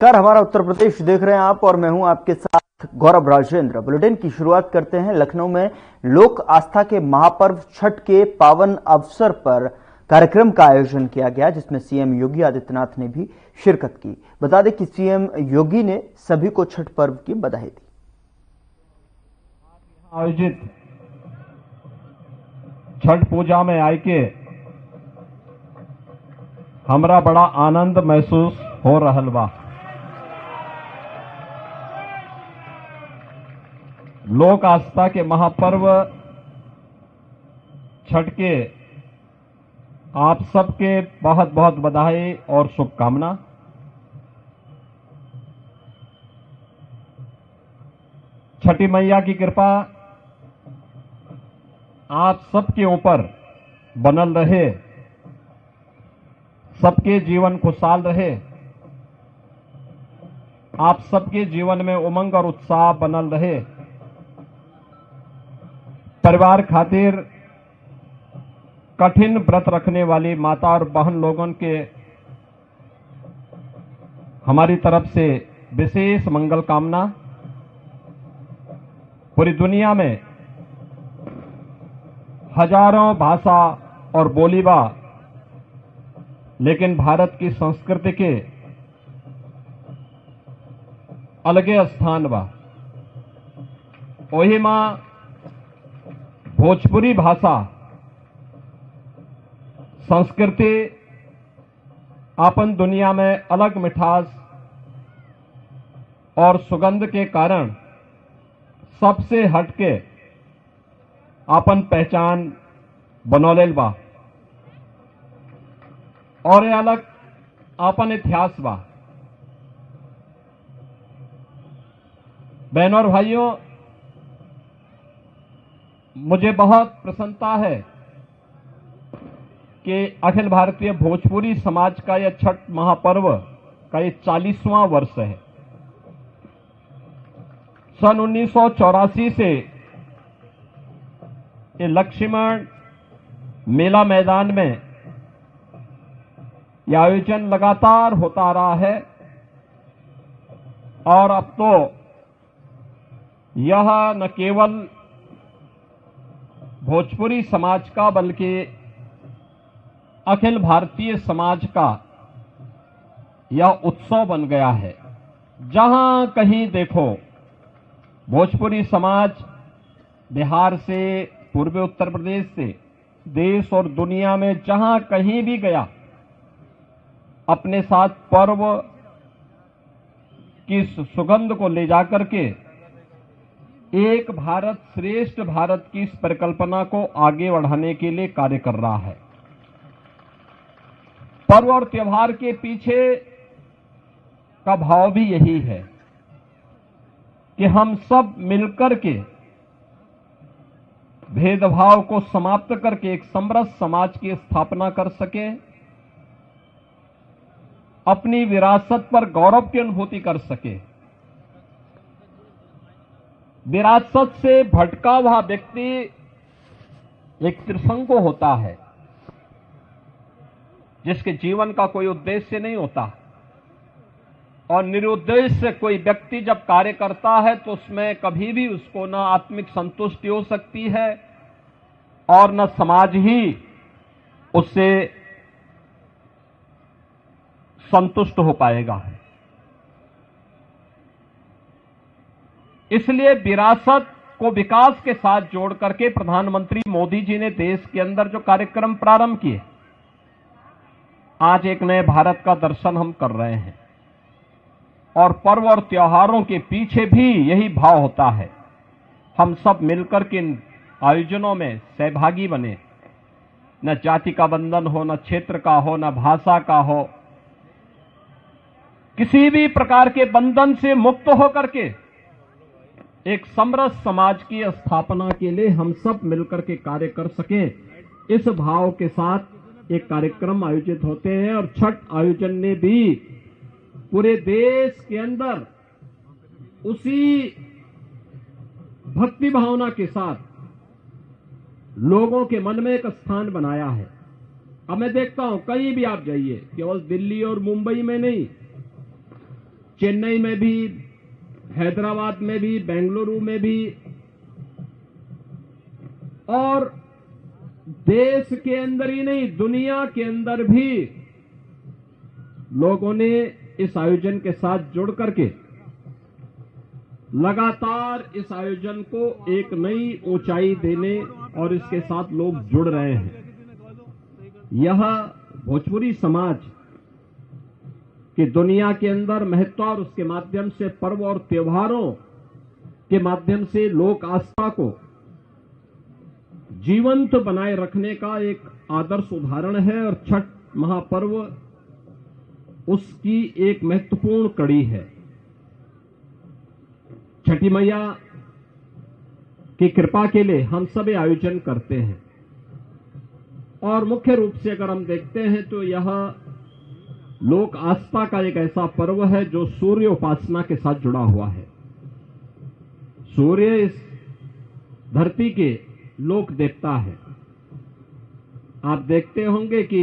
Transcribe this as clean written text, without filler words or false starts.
नमस्कार, हमारा उत्तर प्रदेश देख रहे हैं आप और मैं हूं आपके साथ गौरव राजेंद्र। बुलेटिन की शुरुआत करते हैं। लखनऊ में लोक आस्था के महापर्व छठ के पावन अवसर पर कार्यक्रम का आयोजन किया गया, जिसमें सीएम योगी आदित्यनाथ ने भी शिरकत की। बता दें कि सीएम योगी ने सभी को छठ पर्व की बधाई दी। आयोजित छठ पूजा में आके हमरा बड़ा आनंद महसूस हो रहल बा। लोक आस्था के महापर्व छठ के आप सबके बहुत बहुत बधाई और शुभकामना। छठी मैया की कृपा आप सबके ऊपर बनल रहे, सबके जीवन खुशहाल रहे, आप सबके जीवन में उमंग और उत्साह बनल रहे। परिवार खातिर कठिन व्रत रखने वाली माता और बहन लोगों के हमारी तरफ से विशेष मंगल कामना। पूरी दुनिया में हजारों भाषा और बोली बा, लेकिन भारत की संस्कृति के अलगे स्थान बा। वही मां भोजपुरी भाषा संस्कृति अपन दुनिया में अलग मिठास और सुगंध के कारण सबसे हटके अपन पहचान बनौलेल बा और ये अलग अपन इतिहास बा। बहनों और भाइयों, मुझे बहुत प्रसन्नता है कि अखिल भारतीय भोजपुरी समाज का यह छठ महापर्व का ये 40वां वर्ष है। सन 1984 से ये लक्ष्मण मेला मैदान में यह आयोजन लगातार होता रहा है और अब तो यह न केवल भोजपुरी समाज का बल्कि अखिल भारतीय समाज का यह उत्सव बन गया है। जहां कहीं देखो भोजपुरी समाज बिहार से, पूर्वी उत्तर प्रदेश से, देश और दुनिया में जहां कहीं भी गया, अपने साथ पर्व की सुगंध को ले जाकर के एक भारत श्रेष्ठ भारत की इस परिकल्पना को आगे बढ़ाने के लिए कार्य कर रहा है। पर्व और त्योहार के पीछे का भाव भी यही है कि हम सब मिलकर के भेदभाव को समाप्त करके एक समरस समाज की स्थापना कर सके, अपनी विरासत पर गौरव की अनुभूति कर सके। विरासत से भटका हुआ व्यक्ति एक त्रिसंग होता है, जिसके जीवन का कोई उद्देश्य नहीं होता और निरुद्देश्य कोई व्यक्ति जब कार्य करता है तो उसमें कभी भी उसको न आत्मिक संतुष्टि हो सकती है और न समाज ही उससे संतुष्ट हो पाएगा। इसलिए विरासत को विकास के साथ जोड़ करके प्रधानमंत्री मोदी जी ने देश के अंदर जो कार्यक्रम प्रारंभ किए, आज एक नए भारत का दर्शन हम कर रहे हैं। और पर्व और त्योहारों के पीछे भी यही भाव होता है, हम सब मिलकर के इन आयोजनों में सहभागी बने। न जाति का बंधन हो, न क्षेत्र का हो, न भाषा का हो, किसी भी प्रकार के बंधन से मुक्त होकर के एक समरस समाज की स्थापना के लिए हम सब मिलकर के कार्य कर सकें, इस भाव के साथ एक कार्यक्रम आयोजित होते हैं। और छठ आयोजन ने भी पूरे देश के अंदर उसी भक्ति भावना के साथ लोगों के मन में एक स्थान बनाया है। अब मैं देखता हूं कहीं भी आप जाइए, केवल दिल्ली और मुंबई में नहीं, चेन्नई में भी, हैदराबाद में भी, बेंगलुरु में भी और देश के अंदर ही नहीं, दुनिया के अंदर भी लोगों ने इस आयोजन के साथ जुड़ करके लगातार इस आयोजन को एक नई ऊंचाई देने और इसके साथ लोग जुड़ रहे हैं। यह भोजपुरी समाज कि दुनिया के अंदर महत्व और उसके माध्यम से पर्व और त्योहारों के माध्यम से लोक आस्था को जीवंत बनाए रखने का एक आदर्श उदाहरण है और छठ महापर्व उसकी एक महत्वपूर्ण कड़ी है। छठी मैया की कृपा के लिए हम सब आयोजन करते हैं और मुख्य रूप से अगर हम देखते हैं तो यह लोक आस्था का एक ऐसा पर्व है जो सूर्य उपासना के साथ जुड़ा हुआ है। सूर्य इस धरती के लोक देवता है। आप देखते होंगे कि